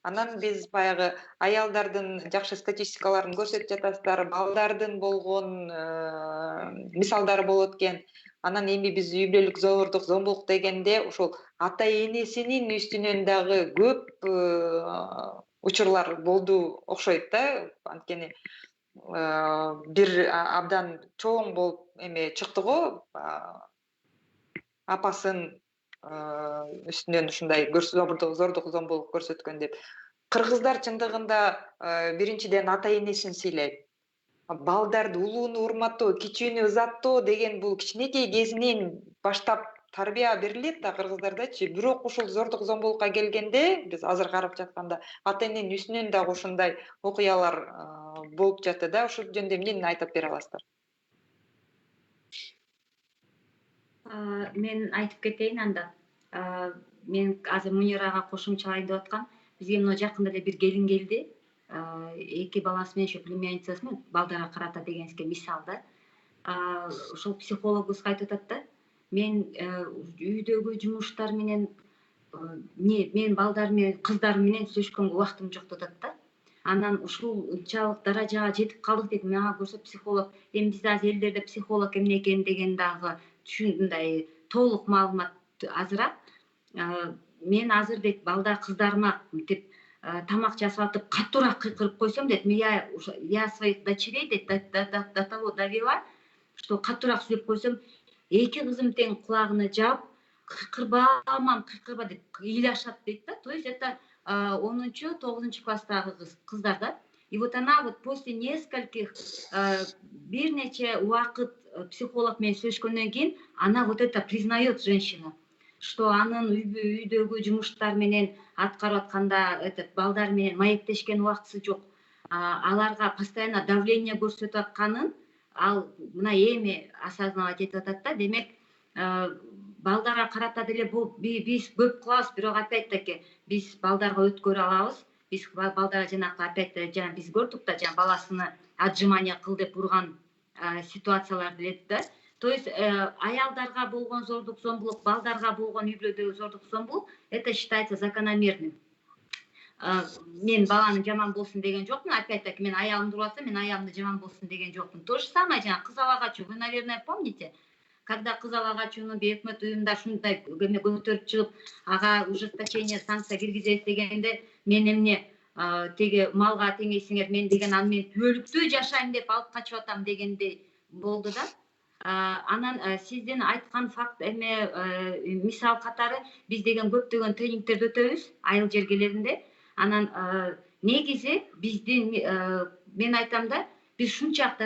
Анан биз баягы аялдардын жакшы статистикаларын көрсөтүп жатасыздар, балдардын болгон мисалдары болот экен. Анан эми биз үй бүлөлүк зордук, зомбулук дегенде ошол ата энесинин үстүнөн дагы көп учурлар болду окшойт да. Анткени бир абдан чоң болуп чыкты го, апасын үстүнөн ушундай зордук зомбулук көрсөткөн деп. Кыргыздар чындыгында биринчиден ата энесин сыйлайт. Балдарды, улууну урматтоо, кичүүнү ызаттоо деген бул кичинекей кезинен баштап тарбия берилет да кыргыздардачы. Бирок ушул зордук зомбулукка келгенде, биз азыр карап жатканда ата эненин үстүнөн дагы ушундай окуялар болуп жатты да. Ушул жөнүндө эмнени айтып бере аласыздар? Мен айтып кетейин анда. Мен азыр Мунирага кошумчалайын деп аткам. Бизге мына жакында эле бир келин келди. 2 баласы менен ошо племянницасын балдарга карата дегенске мисал да. Ошол психологубузга айтып атат да. Мен үйдөгү жумуштар менен мен балдарым менен кыздарым менен сүйлөшкөнгө убактым жок деп атат да. Анан ушунчалык даражага жетип калдык дейт. Мага көрсө психолог, эми бизде азыр элдерде психолог эмне экен деген дагы мындай толук маалымат азыраак. Мен азыр дейт балдар кыздарыма мынтип тамак жасап атып катуураак кыйкырып койсом дейт, я своих дочерей дейт до того довела, что катуураак сүйлөп койсом, 2 кызым тең кулагын жаап, кыйкырба мам, кыйкырба деп ыйлашат дейт да. То есть это 10-9 класстагы кыздар да. И вот она вот после нескольких бир нече убакыт психолог менен сүйлөшкөндөн кийин она вот это признает женщина, что анын үйдөгү жумуштар менен аткарып атканда балдар менен маектешкен убактысы жок. Аларга постоянно давление көрсөтүп атканын ал мына эми осознавать этип атат да. Демек балдарга карата деле бул биз көп кылабыз, бирок опять-таки биз балдарга өткөрө алабыз. Биз балдарга жанакы опять жана биз көрдүк да, жана баласыны отжимание кыл деп урган ситуациялар делет да. То есть аялдарга болгон зордук зомбулук, балдарга болгон үй бүлөдөгү зордук зомбулук это считается закономерным. Мен баланы жаман болсун деген жокмун. Опять-таки мен аялымды урап атсам, мен аялымды жаман болсун деген жокмун. То же самое жана кыз алагачуу. Вы, наверное, помните, когда кыз алагачууну бейөкмөт уюмдар ушундай көтөрүп чыгып, ага ужесточение, санкция киргизет дегенде, мен эмне теги малга теңейсиңер, мен деген аны мен түбөлүктүү жашайм деп алып качып атам дегендей болду да. Анан сиздин айткан факт мисал катары биз деген көптөгөн тренингтерди өтөбүз айыл жергелеринде. Анан негизи биздин мен айтам да, биз ушунчалык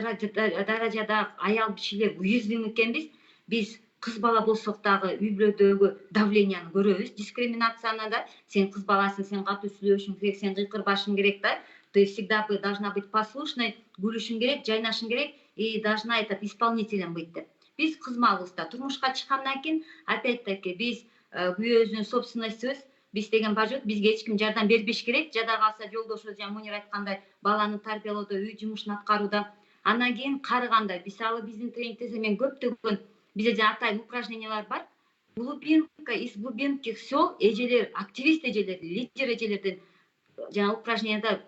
даражада аял кишилер уязвим экенбиз. Биз кыз бала болсок дагы үй бүлөдөгү давленияны көрөбүз, дискриминацияны да. Сен кыз баласың, сен катуу сүйлөшүң керек, сен кыйкырбашың керек да. То есть всегда должна быть послушной, күлүшүң керек, жайнашың керек и должна исполнителем быть деп. Биз кыз малыбыз да. Турмушка чыккандан кийин опять-таки биз күйөөбүздүн собственностьбиз. Биз деген бар жок, бизге эч ким жардам бербеш керек. Жада калса жолдошу жана Мунир айткандай баланы тарбиялоодо, үй жумушун аткарууда. Андан кийин карыганда мисалы биздин тренингтерде мен көптөгөн бизде жана атайын упражнениялар бар. Глубинка из глубинских сел эжелер, активист эжелер, лидер эжелерден жана упражненияда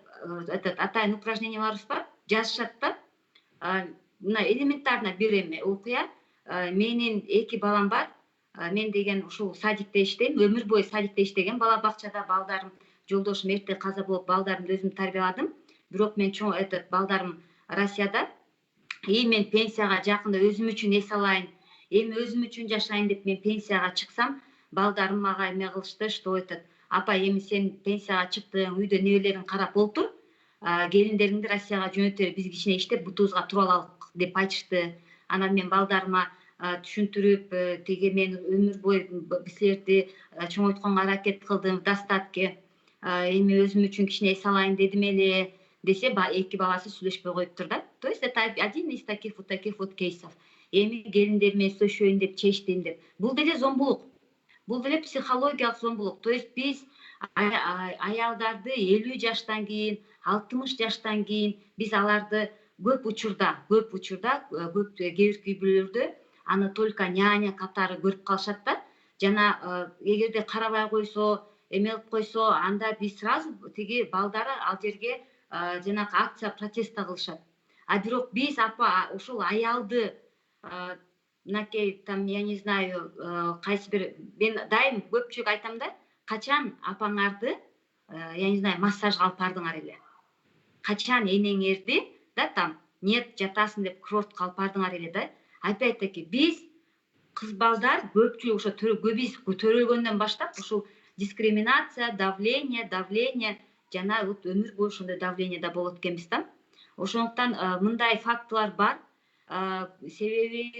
атайын упражненияларыбыз бар. Жазышат да. Мына элементарно бир окуя. Менин 2 балам бар. Мен деген ушул садикте иштейм, өмүр бою садикте иштеген, бала бакчада балдарым, жолдошум эрте каза болуп, балдарымды өзүм тарбияладым. Бирок мен чоң балдарым Россияда. И мен пенсияга жакында өзүм үчүн эс алайын, эми өзүм үчүн жашайын деп мен пенсияга чыксам, балдарым мага эме кылышты, что апа, эми сен пенсияга чыктың, үйдө небелериң карап олтур, келиндериңди Россияга жөнөтөлү, биз кичине иштеп бутубузга туруп алалык деп айтышты. Анан мен балдарыма түшүндүрүп, теги мен өмүр бою силерди чоңойтконго аракет кылдым, достатке, эми өзүм үчүн кичине эс алайын дедим эле десе эки баласы сүйлөшпөй коюптур да. То есть это один из таких вот кейсов. Эми келиндер менен сүйлөшөйүн деп, чечтин деп. Бул деле зомбулук. Бул деле психологиялык зомбулук. То есть биз аялдарды 50 жаштан кийин, 60 жаштан кийин биз аларды көп учурда кээ бир үй бүлөлөрдө аны только няня катары көрүп калышат да. Жана эгерде карабай койсо, эме кылып койсо, анда биз сразу тиги балдары ал жерге жанагы акция протеста кылышат. А бирок биз ушул аялды мынакей там, я не знаю, кайсы бир, мен дайым көпчүлүк айтам да, качан апаңарды, я не знаю, массажга алып бардыңар эле? Качан энеңерди, да, там, нет, жатасың деп курортко алып бардыңар эле да? Опять-таки, биз кыз балдар көпчүлүк ошо биз төрөлгөндөн баштап ушул дискриминация, давление, жана вот өмүр бою ошондой давлениеде болот экенбиз да. Ошондуктан мындай фактылар бар. Себеби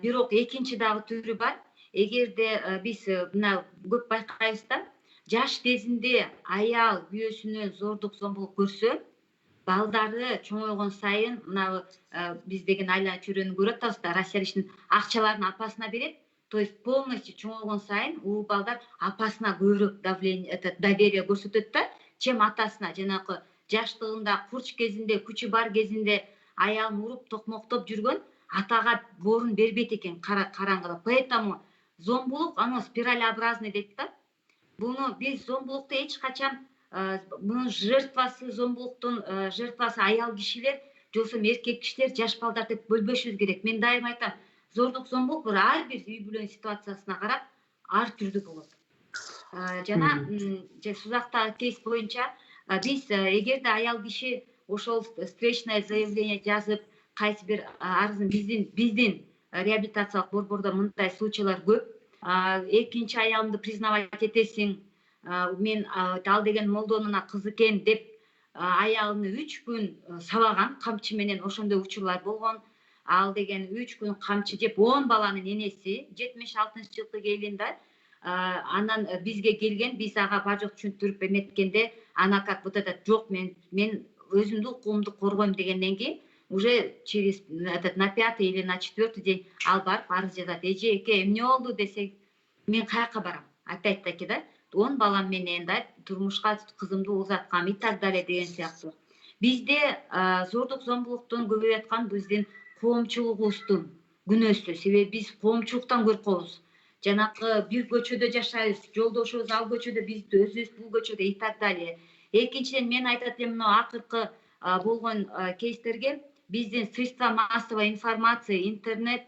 бирок экинчи дагы түрү бар. Эгерде биз мына көп байкайбыз да, жаш кезинде аял күйөөсүнөн зордук зомбулук көрсө, балдары чоңойгон сайын, мына биз деген айлана чөйрөнү көрүп атабыз да, Россия ишин акчаларын апасына берет. То есть полностью чоңойгон сайын уул балдар апасына көбүрөөк доверие көрсөтөт да, чем атасына. Жанагы жаштыгында, курч кезинде, күчү бар кезинде аялын уруп, токмоктоп жүргөн атага борун бербейт экен караңгыда. Поэтому зомбулук аны спиралеобразный дейт да. Буну биз зомбулукту эч качан мунун зомбулуктун жертвасы аял кишилер, жоксо эркек кишилер, жаш балдар деп бөлбөшүбүз керек. Мен дайым айтам, зордук зомбулук ар бир үй бүлөнүн ситуациясына карап ар түрдүү болот. Жана сузактагы кейс боюнча биз эгерде аял киши ошол встречное заявление жазып, кайсы бир арызын биздин реабилитациялык борбордо мындай случайлар көп. Экинчи аялымды признавать этесиң, мен ал деген молдонун кызы экен деп аялыны 3 күн сабаган камчы менен, ошондой учурлар болгон. Ал деген 3 күн камчы жеп, 10 баланын энеси, 76-жылкы келин да. Анан бизге келген, биз ага бар жок түшүндүрүп эметкенде, ана как вот этот жок, мен өзүмдүн укугумду коргойм дегенден кийин уже через на 5-й или на 4-й день ал барып арыз жазат. Эжеке, эмне болду десек, мен каяка барам? Опять-таки да, 10 балам менен да турмушка кызымды узаткам и так далее деген сыяктуу. Бизде зордук зомбулуктун көбөйүп аткан биздин коомчулугубуздун күнөөсү. Себеби биз коомчулуктан коркобуз. Жанагы бир көчөдө жашайбыз, жолдошубуз ал көчөдө, биз өзүбүз бул көчөдө и так далее. Экинчиден мен айтат элем, мына акыркы болгон кейстерге биздин средства массовой информация, интернет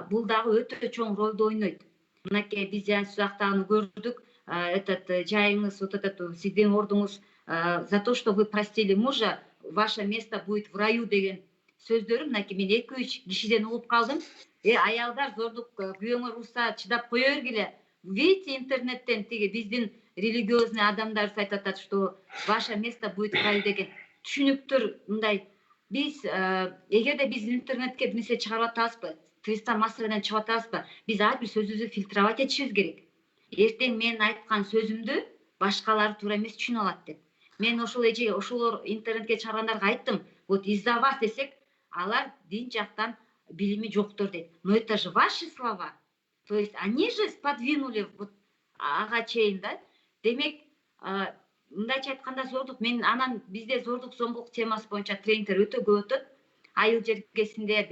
бул дагы өтө чоң ролду ойнойт. Мынакей биз сузактагыны көрдүк. Этот жайыңыз, вот этот сиздин ордуңуз, за то, что вы простили мужа, ваше место будет в раю деген сөздөрү мынакей мен 2-3 кишиден угуп калдым. Аялдар, зордук күйөөңөр урса чыдап кое бергиле. Видите, интернеттен тиги биздин религиозный адамдар айтып атат, что ваше место будет в раю деген. Түшүнүктөр мындай. Биз эгерде биз интернетке бир нерсе чыгарып атабызбы, средства массовыйдан чыгып атабызбы, биз ар бир сөзүбүздү фильтровать этишибиз керек. Эртең мен айткан сөзүмдү башкалар туура эмес түшүнүп алат деп. Мен ошолор интернетке чыгаргандарга айттым, вот из-за вас десек, алар дин жактан билими жоктор дейт. Но это же ваши слова. То есть они же сподвинули вот ага чейин да. Демек, мындайча айтканда зордук, мен анан бизде зордук зомбулук темасы боюнча тренингдер өтө көп өтөт. Айыл жергесинде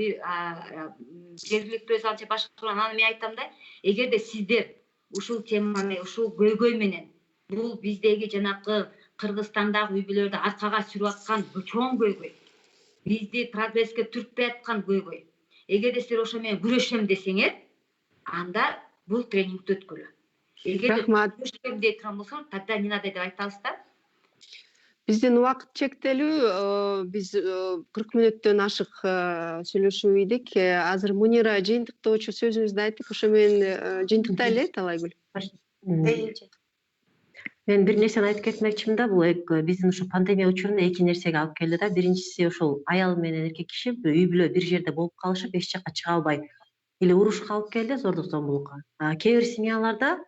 жергиликтүү өз алча башкарган, анан мен айтам да, эгерде сиздер ушул теманы, ушул көйгөй менен, бул биздеги жанакы Кыргызстандагы үй бүлөлөрдү аркага сүрүп аткан чоң көйгөй, бизди прогресске түртпөй аткан көйгөй. Эгерде силер ошо менен күрөшөм десеңер, анда бул тренингди өткүлө. Эгерде күрөшөм дей турган болсоң, тогда не надо деп айтабыз да. Биздин убакыт чектелүү, биз 40 мүнөттөн ашык сүйлөшүп идик. Азыр Мунира жыйынтыктоочу сөзүңүздү айтып, ошо менен жыйынтыктайлы, Талайгүл. Мен бир нерсени айтып кетмекчимин да, бул биздин ушу пандемия учурунда 2 нерсеге алып келди да. Биринчиси ошол аял менен эркек киши үй бүлө бир жерде болуп калышып, эч жакка чыга албай эле урушка алып келди, зордук зомбулукка. Кээ бир семьяларда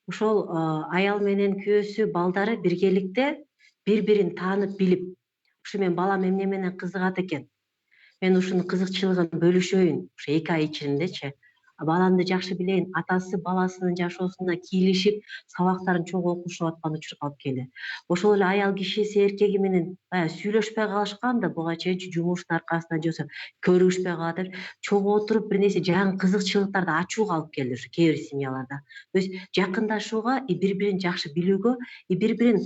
ошол аял менен күйөөсү, балдары биргеликте бири бирин таанып билип, ушу менин балам эмне менен кызыгат экен, мен ушунун кызыкчылыгын бөлүшөйүн ушу 2 ай ичиндечи. Баламды жакшы билейин, атасы баласынын жашоосуна кийлешип, сабактарын чогуу окушуп аткан учурга алып келди. Ошол эле аял кишиси эркеги менен баягы сүйлөшпөй калышкан да, буга чейинчи жумуштун аркасынан же болбосо көрүшпөй калып, чогуу отуруп бир нерсе жаңы кызыкчылыктарды ачууга алып келди ушу кээ бир семьяларда. То есть жакындашууга, бири бирин жакшы билүүгө, бири бирин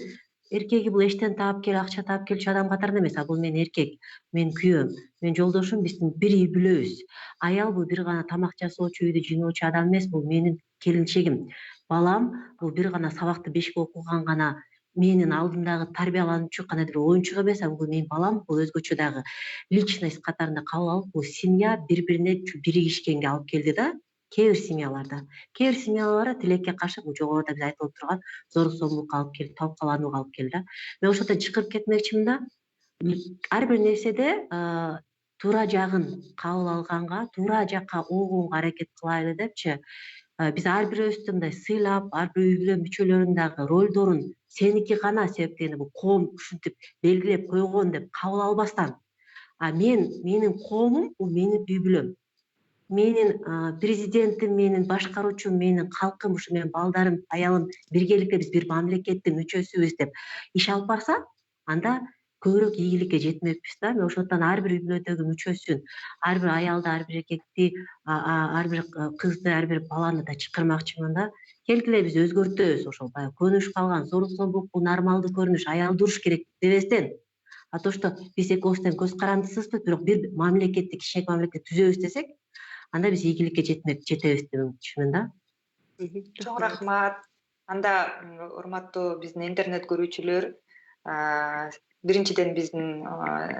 эркеги бул эчтен таап келип, акча таап келчү адам катарында эмес, бул менин эркек, менин күйөөм, менин жолдошум, биздин бир үй бүлөбүз. Аял бул бир гана тамак жасоочу, үйдү жыйноочу адам эмес, бул менин келинчегим. Балам бул бир гана сабакты бешикке окуган гана менин алдымдагы тарбиялануучу, кандайдыр бир оюнчук эмес, бул менин балам, бул өзгөчө дагы личность катарында кабыл алып, бул семья бири бирине биригишкенге алып келди да. Кээ бир семьялар тилекке каршы, бул жогоруда биз айтып отурган зорлук зомбулукка алып келип, талкаланууга алып келди да. Мен ошондон чыгып кетмекчимин да. Ар бир нерседе туура жагын кабыл алганга, туура жакка огуунга аракет кылайлы депчи. Биз ар бирөөбүздү мындай сыйлап, ар бир үй бүлө мүчөлөрүнүн дагы ролдорун сеники гана, себептени бул коом ушинтип белгилеп койгон деп кабыл албастан, менин коомум бул менин үй бүлөм. Менин президентим, менин башкаруучум, менин калкым, ушу менин балдарым, аялым биргеликте биз бир мамлекеттин мүчөсүбүз деп иш алып барса, анда көбүрөөк ийгиликке жетмекпиз да. Мен ошондон ар бир үй бүлөдөгү мүчөсүн, ар бир аялды, ар бир эркекти, ар бир кызды, ар бир баланы да чакырмакчымын да. Келгиле биз өзгөртөбүз, ошол баягы көнүшүп калган зорлук зомбулук бул нормалдуу көрүнүш, аялды уруш керек дебестен, то что биз экөөбүз көз карандысызбыз, бирок бир мамлекетти, кичинекей мамлекет түзөбүз десек, анда биз ийгиликке жетебиз деп үмүттөмүн да. Чоң рахмат. Анда урматтуу биздин интернет көрүүчүлөр, биринчиден биздин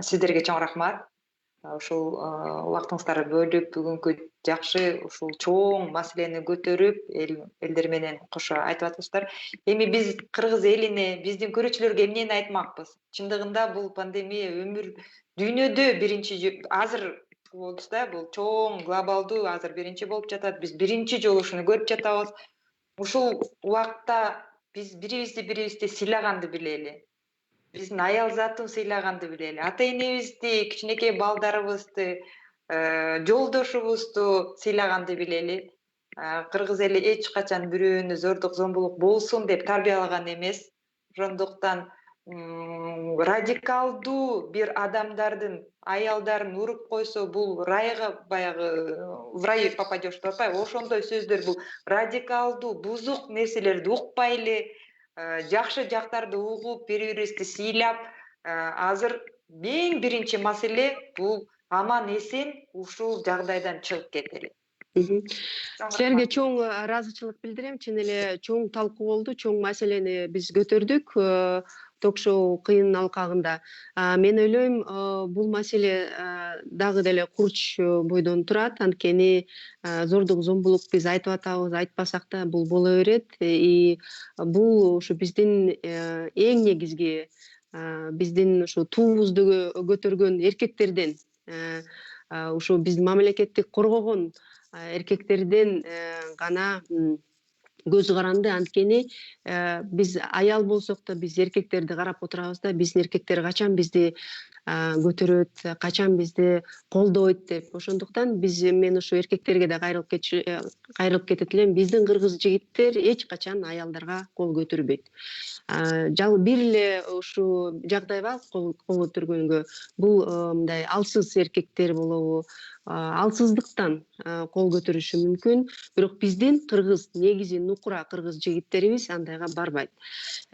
сиздерге чоң рахмат. Ушул убактыңыздарды бөлүп, бүгүнкү жакшы ушул чоң маселени көтөрүп, элдер менен кошо айтып атасыздар. Эми биз кыргыз элине, биздин көрүүчүлөргө эмнени айтмакпыз? Чындыгында бул пандемия дүйнөдө биринчи, азыр болду да, бул чоң глобалдуу азыр биринчи болуп жатат. Биз биринчи жолу ушуну көрүп жатабыз. Ушул убакта биз бирибизди сыйлаганды билели. Биздин аял затын сыйлаганды билели. Ата энебизди, кичинекей балдарыбызды, жолдошубузду сыйлаганды билели. Кыргыз эли эч качан бирөөнү зордук зомбулук болсун деп тарбиялаган эмес. Ошондуктан радикалдуу бир адамдардын аялдарын уруп койсо, бул райга баягы в рай попадешь деп атпайбы, ошондой сөздөр, бул радикалдуу бузук нерселерди укпайлы, жакшы жактарды угуп, бири бирибизди сыйлап, азыр эң биринчи маселе бул аман эсен ушул жагдайдан чыгып кетели. Силерге чоң ыраазычылык билдирем. Чын эле чоң талкуу болду, чоң маселени биз көтөрдүк ток-шоу кыйын алкагында. Мен ойлойм, бул маселе дагы деле курч бойдон турат. Анткени зордук зомбулук биз айтып атабыз, айтпасак да бул боло берет. И бул ушу биздин эң негизги биздин ушу туубузду көтөргөн эркектерден, ушу биздин мамлекетти коргогон эркектерден гана көзү каранды. Анткени биз аял болсок да, биз эркектерди карап отурабыз да, биздин эркектер качан бизди көтөрөт, качан бизди колдойт деп. Ошондуктан мен ушу эркектерге да кайрылып кетет элем. Биздин кыргыз жигиттер эч качан аялдарга кол көтөрбөйт. Бир эле ушул жагдай бар кол көтөргөнгө. Бул мындай алсыз эркектер болобу, алсыздыктан кол көтөрүшү мүмкүн. Бирок биздин кыргыз, негизи нукура кыргыз жигиттерибиз андайга барбайт.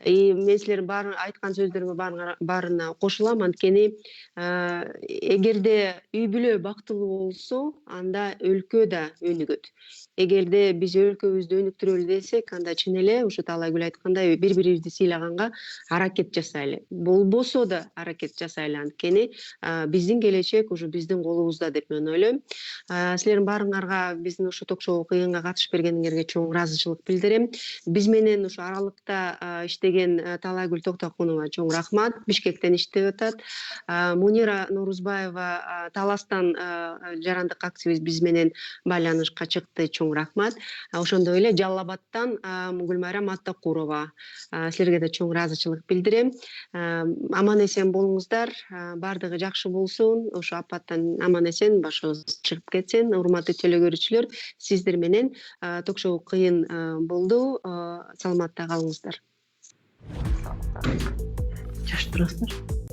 Мен силердин айткан сөздөрүңө баарына кошулам. Анткени эгерде үй бүлө бактылуу болсо, анда өлкө да өнүгөт. Эгерде биз өлкөбүздү өнүктүрөлү десек, анда чын эле ушу Таалайгүл айткандай бири бирибизди сыйлаганга аракет жасайлы. Болбосо да аракет жасайлы. Анткени биздин келечек ушу биздин колубузда деп мен ойлойм. Силердин баарыңарга биздин ушу ток-шоу кыйынга катышып бергениңерге чоң ыраазычылык билдирем. Биз менен ушу аралыкта иштеген Таалайгүл Токтокунова чоң рахмат. Бишкектен иштеп атат. Мунира Нурузбаева Таластан жарандык активист биз менен байланышка чыкты. Чоң чоң рахмат. Ошондой эле Жалал Абадтан Гүлмайрам Аттакурова, силерге да чоң ыраазычылык билдирем. Аман эсен болуңуздар, баардыгы жакшы болсун, ошо апаттан аман эсен башыбыз чыгып кетсин. Урматтуу теле көрүүчүлөр, сиздер менен ток-шоу кыйын болду. Саламатта калыңыздар. Жаш турасыздар.